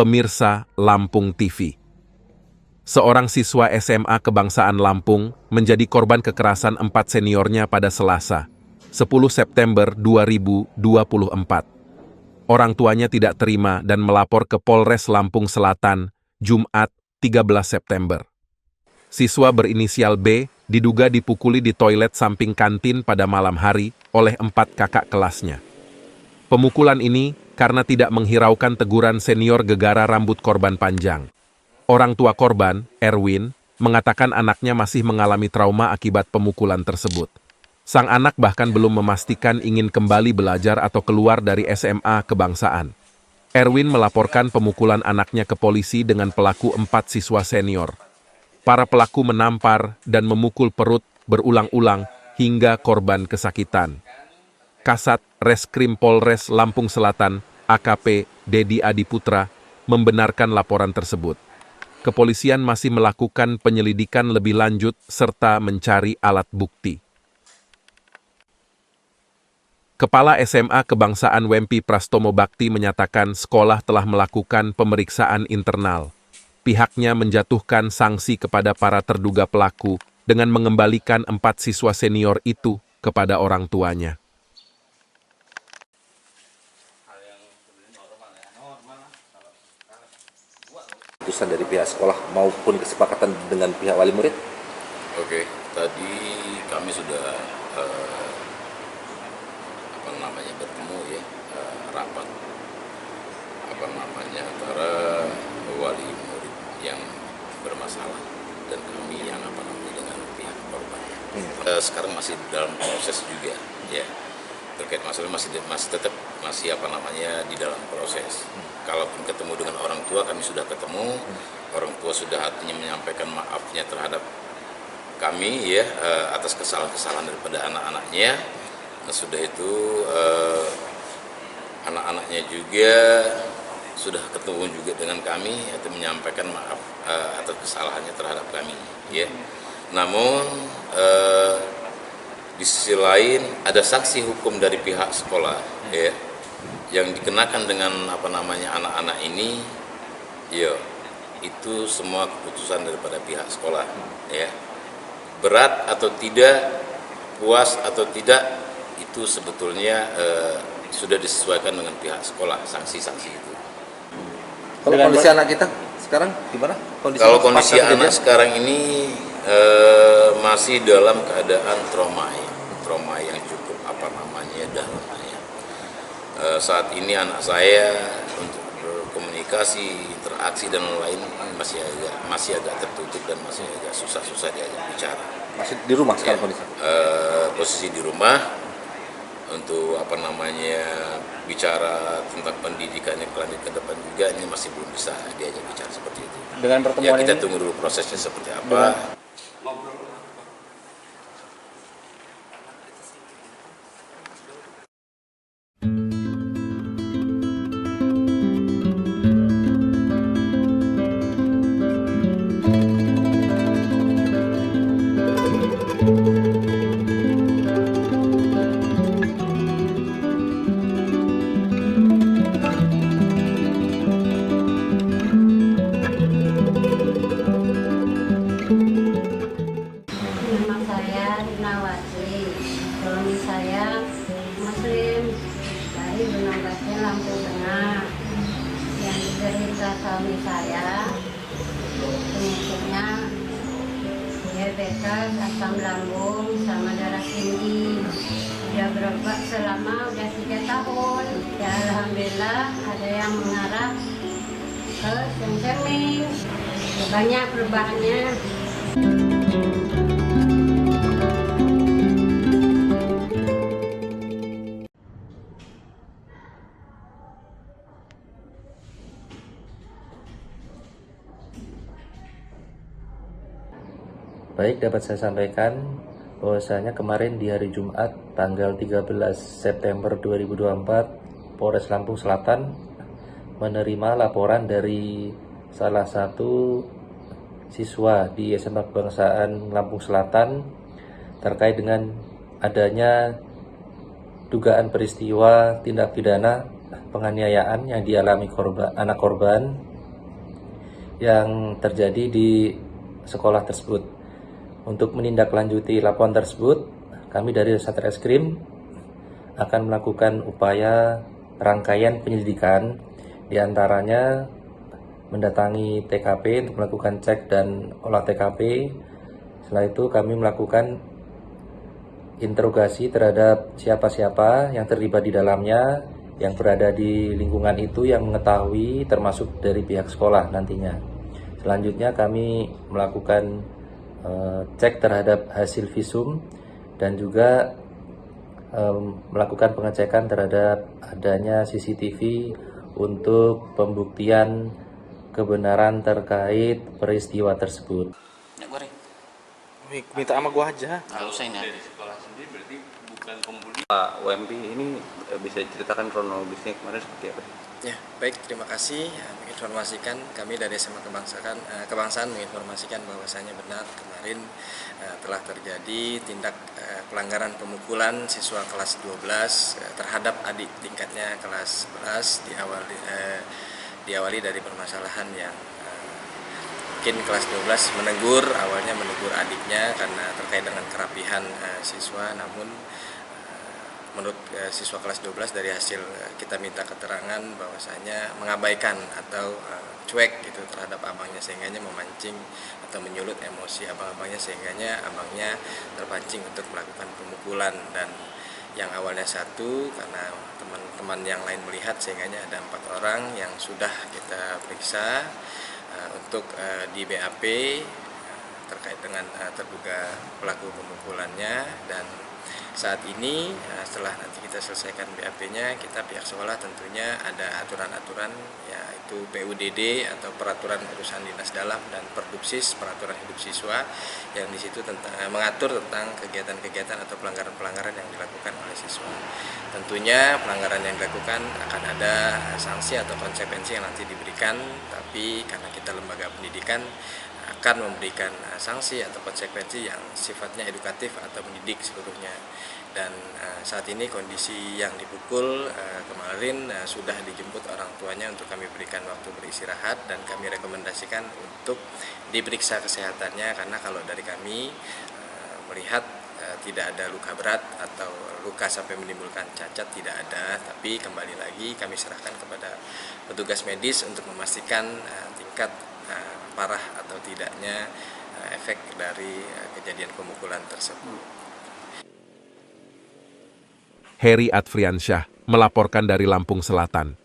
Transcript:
pemirsa Lampung TV. Seorang siswa SMA Kebangsaan Lampung menjadi korban kekerasan 4 seniornya pada Selasa, 10 September 2024. Orang tuanya tidak terima dan melapor ke Polres Lampung Selatan, Jumat, 13 September. Siswa berinisial B diduga dipukuli di toilet samping kantin pada malam hari oleh 4 kakak kelasnya. Pemukulan ini karena tidak menghiraukan teguran senior gegara rambut korban panjang. Orang tua korban, Erwin, mengatakan anaknya masih mengalami trauma akibat pemukulan tersebut. Sang anak bahkan belum memastikan ingin kembali belajar atau keluar dari SMA Kebangsaan. Erwin melaporkan pemukulan anaknya ke polisi dengan pelaku 4 siswa senior. Para pelaku menampar dan memukul perut berulang-ulang hingga korban kesakitan. Kasat Reskrim Polres Lampung Selatan, AKP Dedi Adiputra, membenarkan laporan tersebut. Kepolisian masih melakukan penyelidikan lebih lanjut serta mencari alat bukti. Kepala SMA Kebangsaan Wempi Prastomo Bakti menyatakan sekolah telah melakukan pemeriksaan internal. Pihaknya menjatuhkan sanksi kepada para terduga pelaku dengan mengembalikan 4 siswa senior itu kepada orang tuanya. Keputusan dari pihak sekolah maupun kesepakatan dengan pihak wali murid? Oke, tadi kami sudah bertemu ya, rapat antara wali murid yang bermasalah dan kami yang dengan pihak korban. Sekarang masih dalam proses juga ya, terkait masalah masih tetap di dalam proses. Kalaupun ketemu dengan orang tua, kami sudah ketemu, orang tua sudah hatinya menyampaikan maafnya terhadap kami ya, atas kesalahan-kesalahan daripada anak-anaknya. Nah, sudah itu anak-anaknya juga sudah ketemu juga dengan kami atau menyampaikan maaf atas kesalahannya terhadap kami ya. Namun di sisi lain ada sanksi hukum dari pihak sekolah ya, yang dikenakan dengan anak-anak ini ya, itu semua keputusan daripada pihak sekolah ya. Berat atau tidak, puas atau tidak, itu sebetulnya sudah disesuaikan dengan pihak sekolah, sanksi-sanksi itu. Kalau kondisi anak kita sekarang gimana? Kalau kondisi anak sekarang ini masih dalam keadaan trauma yang cukup dalam ya. Saat ini anak saya untuk berkomunikasi, interaksi dan lain masih agak tertutup dan masih agak susah diajak bicara. Masih di rumah sekarang kondisi? Posisi di rumah. Untuk bicara tentang pendidikannya ke depan juga ini masih belum bisa diajak bicara seperti itu. Dengan pertemuan ya, kita ini, tunggu dulu prosesnya seperti apa. Suami saya Muslim dari Gunung Batu, Lampung Tengah. Yang diderita suami saya penyakitnya diabetes, asam lambung, sama darah tinggi. Udah berobat selama 3 tahun. Ya alhamdulillah ada yang mengarah ke seng-senging. Banyak perubahannya. Baik, dapat saya sampaikan bahwasanya kemarin di hari Jumat tanggal 13 September 2024 Polres Lampung Selatan menerima laporan dari salah satu siswa di SMA Kebangsaan Lampung Selatan terkait dengan adanya dugaan peristiwa tindak pidana penganiayaan yang dialami anak korban yang terjadi di sekolah tersebut. Untuk menindaklanjuti laporan tersebut, kami dari Satreskrim akan melakukan upaya rangkaian penyelidikan, diantaranya mendatangi TKP untuk melakukan cek dan olah TKP. Setelah itu kami melakukan interogasi terhadap siapa-siapa yang terlibat di dalamnya, yang berada di lingkungan itu, yang mengetahui, termasuk dari pihak sekolah nantinya. Selanjutnya kami melakukan cek terhadap hasil visum dan juga melakukan pengecekan terhadap adanya CCTV untuk pembuktian kebenaran terkait peristiwa tersebut. Ya, goreng. Minta sama gua aja. Nggak usah ini. Pak WMP ini bisa diceritakan kronologisnya kemarin seperti apa? Ya, baik, terima kasih menginformasikan kami dari SMA Kebangsaan menginformasikan bahwasanya benar kemarin telah terjadi tindak pelanggaran pemukulan siswa kelas 12 terhadap adik tingkatnya kelas 11 diawali dari permasalahan yang mungkin kelas 12 awalnya menegur adiknya karena terkait dengan kerapihan siswa, namun menurut siswa kelas 12 dari hasil kita minta keterangan bahwasanya mengabaikan atau cuek gitu terhadap abangnya, sehingganya memancing atau menyulut emosi abang-abangnya, sehingganya abangnya terpancing untuk melakukan pemukulan. Dan yang awalnya satu, karena teman-teman yang lain melihat, sehingganya ada 4 orang yang sudah kita periksa untuk di BAP terkait dengan terduga pelaku pemukulannya. Dan saat ini setelah nanti kita selesaikan BAP-nya, kita pihak sekolah tentunya ada aturan-aturan, yaitu PUDD atau peraturan urusan dinas dalam, dan Perdubsis, peraturan hidup siswa, yang di situ mengatur tentang kegiatan-kegiatan atau pelanggaran-pelanggaran yang dilakukan oleh siswa. Tentunya pelanggaran yang dilakukan akan ada sanksi atau konsekuensi yang nanti diberikan, tapi karena kita lembaga pendidikan akan memberikan sanksi atau konsekuensi yang sifatnya edukatif atau mendidik seluruhnya. Dan saat ini kondisi yang dipukul kemarin sudah dijemput orang tuanya untuk kami berikan waktu beristirahat, dan kami rekomendasikan untuk diperiksa kesehatannya, karena kalau dari kami melihat tidak ada luka berat atau luka sampai menimbulkan cacat, tidak ada. Tapi kembali lagi kami serahkan kepada petugas medis untuk memastikan tingkat parah atau tidaknya efek dari kejadian pemukulan tersebut. Heri Adfriansyah melaporkan dari Lampung Selatan.